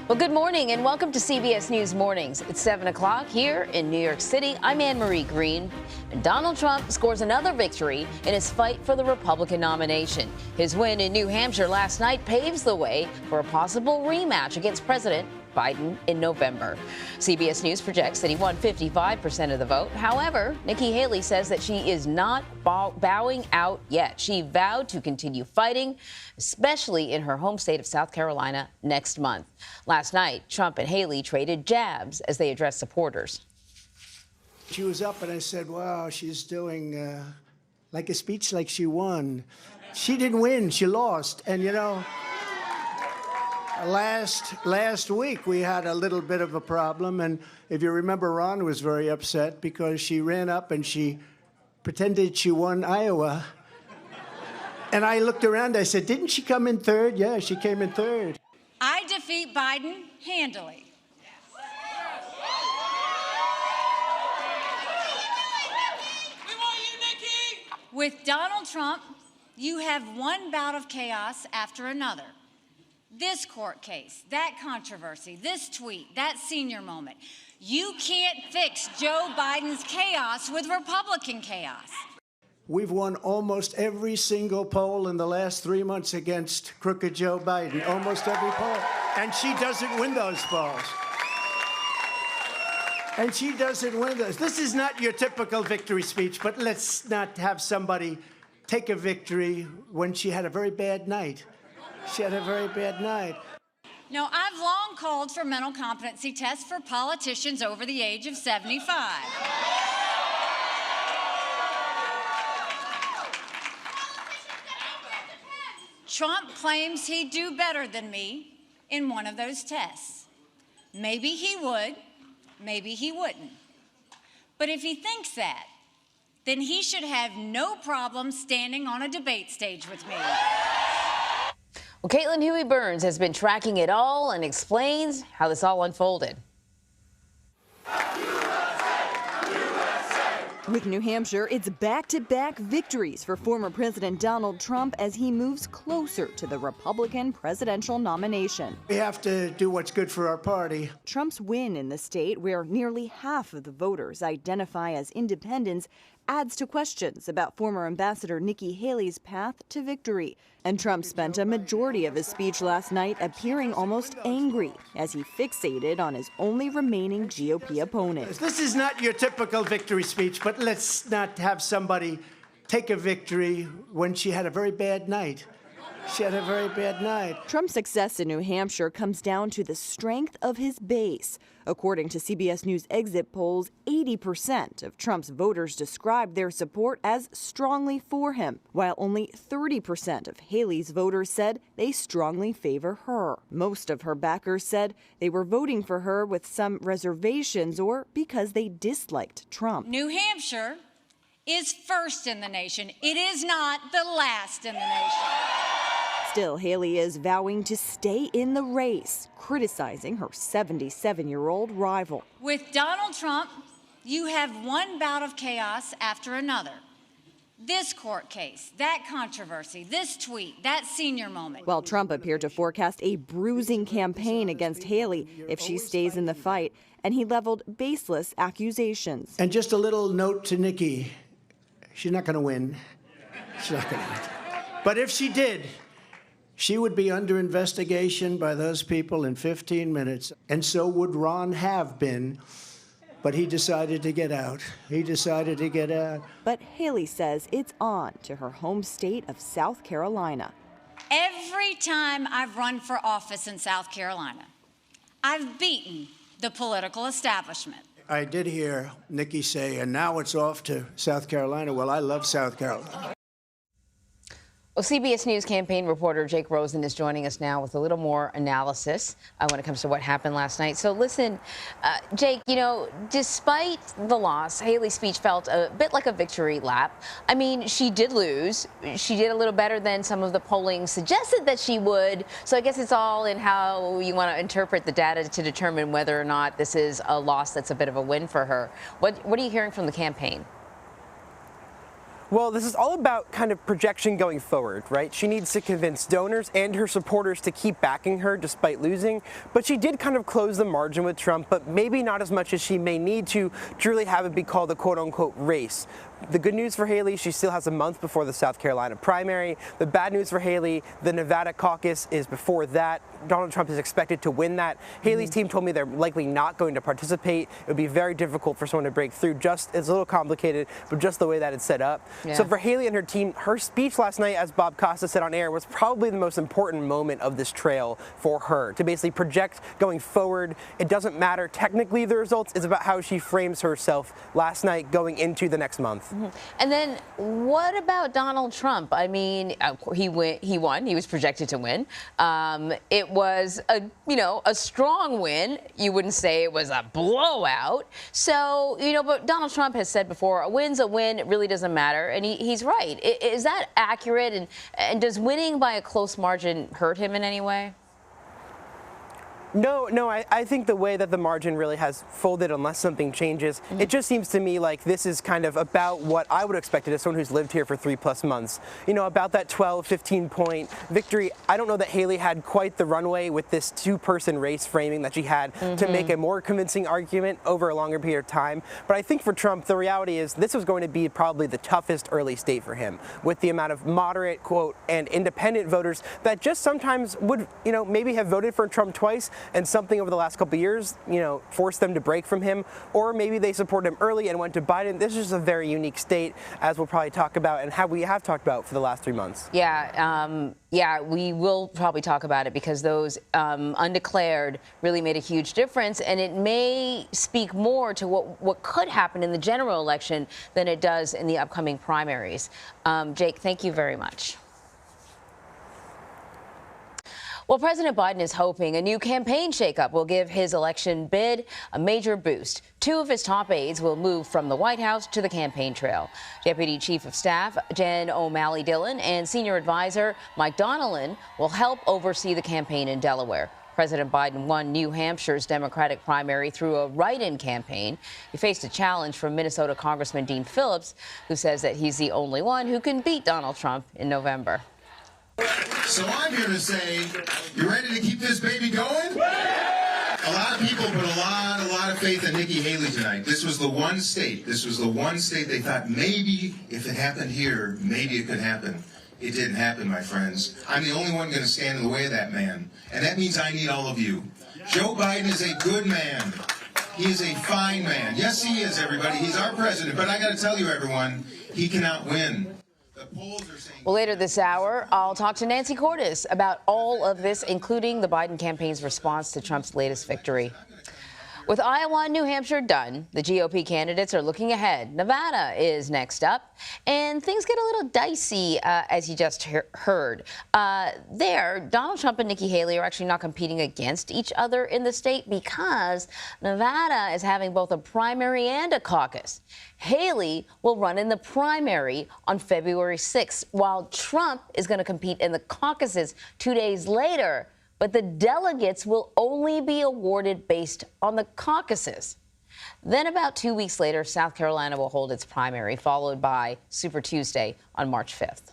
Well, good morning and welcome to CBS News Mornings. It's 7 o'clock here in New York City. I'm Anne-Marie Green. And Donald Trump scores another victory in his fight for the Republican nomination. His win in New Hampshire last night paves the way for a possible rematch against President Biden in November. CBS News projects that he won 55% of the vote. However, Nikki Haley says that she is not bowing out yet. She vowed to continue fighting, especially in her home state of South Carolina next month. Last night, Trump and Haley traded jabs as they addressed supporters. She was up and I said, wow, she's doing like a speech like she won. She didn't win, she lost. And you know, last week we had a little bit of a problem, and if you remember, Ron was very upset because she ran up and she pretended she won Iowa. And I looked around, I said, didn't she come in third? Yeah, she came in third. I defeat Biden handily. We want you, Nikki! With Donald Trump, you have one bout of chaos after another. This court case, that controversy, this tweet, that senior moment. You can't fix Joe Biden's chaos with Republican chaos. We've won almost every single poll in the last 3 months against crooked Joe Biden, almost every poll. And she doesn't win those polls. And she doesn't win those. This is not your typical victory speech, but let's not have somebody take a victory when she had a very bad night. She had a very bad night. No, I've long called for mental competency tests for politicians over the age of 75. Trump claims he'd do better than me in one of those tests. Maybe he would, maybe he wouldn't. But if he thinks that, then he should have no problem standing on a debate stage with me. Well, Caitlin Huey-Burns has been tracking it all and explains how this all unfolded. With New Hampshire, it's back-to-back victories for former President Donald Trump as he moves closer to the Republican presidential nomination. We have to do what's good for our party. Trump's win in the state, where nearly half of the voters identify as independents, adds to questions about former Ambassador Nikki Haley's path to victory. And Trump spent a majority of his speech last night appearing almost angry as he fixated on his only remaining GOP opponent. This is not your typical victory speech, but let's not have somebody take a victory when she had a very bad night. She had a very bad night. Trump's success in New Hampshire comes down to the strength of his base. According to CBS News exit polls, 80% of Trump's voters described their support as strongly for him, while only 30% of Haley's voters said they strongly favor her. Most of her backers said they were voting for her with some reservations or because they disliked Trump. New Hampshire is first in the nation. It is not the last in the nation. Still, Haley is vowing to stay in the race, criticizing her 77-year-old rival. With Donald Trump, you have one bout of chaos after another. This court case, that controversy, this tweet, that senior moment. While Trump appeared to forecast a bruising campaign against Haley if she stays in the fight, and he leveled baseless accusations. And just a little note to Nikki. She's not going to win. She's not going to win. But if she did, she would be under investigation by those people in 15 minutes. And so would Ron have been. But he decided to get out. He decided to get out. But Haley says it's on to her home state of South Carolina. Every time I've run for office in South Carolina, I've beaten the political establishment. I did hear Nikki say, and now it's off to South Carolina. Well, I love South Carolina. Well, CBS News campaign reporter Jake Rosen is joining us now with a little more analysis when it comes to what happened last night. So listen, Jake, you know, despite the loss, Haley's speech felt a bit like a victory lap. I mean, she did lose. She did a little better than some of the polling suggested that she would. So I guess it's all in how you want to interpret the data to determine whether or not this is a loss that's a bit of a win for her. What are you hearing from the campaign? Well, this is all about kind of projection going forward, right? She needs to convince donors and her supporters to keep backing her despite losing, but she did kind of close the margin with Trump, but maybe not as much as she may need to really have it be called a quote-unquote race. The good news for Haley, she still has a month before the South Carolina primary. The bad news for Haley, the Nevada caucus is before that. Donald Trump is expected to win that. Haley's team told me they're likely not going to participate. It would be very difficult for someone to break through. It's a little complicated, but just the way that it's set up. Yeah. So for Haley and her team, her speech last night, as Bob Costa said on air, was probably the most important moment of this trail for her, to basically project going forward. It doesn't matter technically the results. It's about how she frames herself last night going into the next month. And then what about Donald Trump? I mean, he won. He was projected to win. It was a strong win. You wouldn't say it was a blowout. So, but Donald Trump has said before, a win's a win. It really doesn't matter. And he's right. Is that accurate? And does winning by a close margin hurt him in any way? No, I think the way that the margin really has folded, unless something changes, it just seems to me like this is kind of about what I would have expected as someone who's lived here for 3+ months. About that 12, 15-point victory. I don't know that Haley had quite the runway with this two-person race framing that she had to make a more convincing argument over a longer period of time. But I think for Trump, the reality is this was going to be probably the toughest early state for him, with the amount of moderate, quote, and independent voters that just sometimes would, maybe have voted for Trump twice, and something over the last couple of years, forced them to break from him, or maybe they supported him early and went to Biden. This is just a very unique state, as we'll probably talk about and we have talked about for the last 3 months. Yeah, we will probably talk about it because those undeclared really made a huge difference, and it may speak more to what could happen in the general election than it does in the upcoming primaries. Jake, thank you very much. Well, President Biden is hoping a new campaign shakeup will give his election bid a major boost. 2 of his top aides will move from the White House to the campaign trail. Deputy Chief of Staff Jen O'Malley Dillon and Senior Advisor Mike Donnellan will help oversee the campaign in Delaware. President Biden won New Hampshire's Democratic primary through a write-in campaign. He faced a challenge from Minnesota Congressman Dean Phillips, who says that he's the only one who can beat Donald Trump in November. So I'm here to say, you ready to keep this baby going? A lot of people put a lot of faith in Nikki Haley tonight. This was the one state they thought maybe if it happened here, maybe it could happen. It didn't happen, my friends. I'm the only one going to stand in the way of that man. And that means I need all of you. Joe Biden is a good man. He is a fine man. Yes, he is, everybody. He's our president. But I got to tell you, everyone, he cannot win. Well, later this hour, I'll talk to Nancy Cordes about all of this, including the Biden campaign's response to Trump's latest victory. With Iowa and New Hampshire done, the GOP candidates are looking ahead. Nevada is next up, and things get a little dicey, as you just heard. There, Donald Trump and Nikki Haley are actually not competing against each other in the state because Nevada is having both a primary and a caucus. Haley will run in the primary on February 6th, while Trump is going to compete in the caucuses 2 days later. But the delegates will only be awarded based on the caucuses. Then about 2 weeks later, South Carolina will hold its primary, followed by Super Tuesday on March 5th.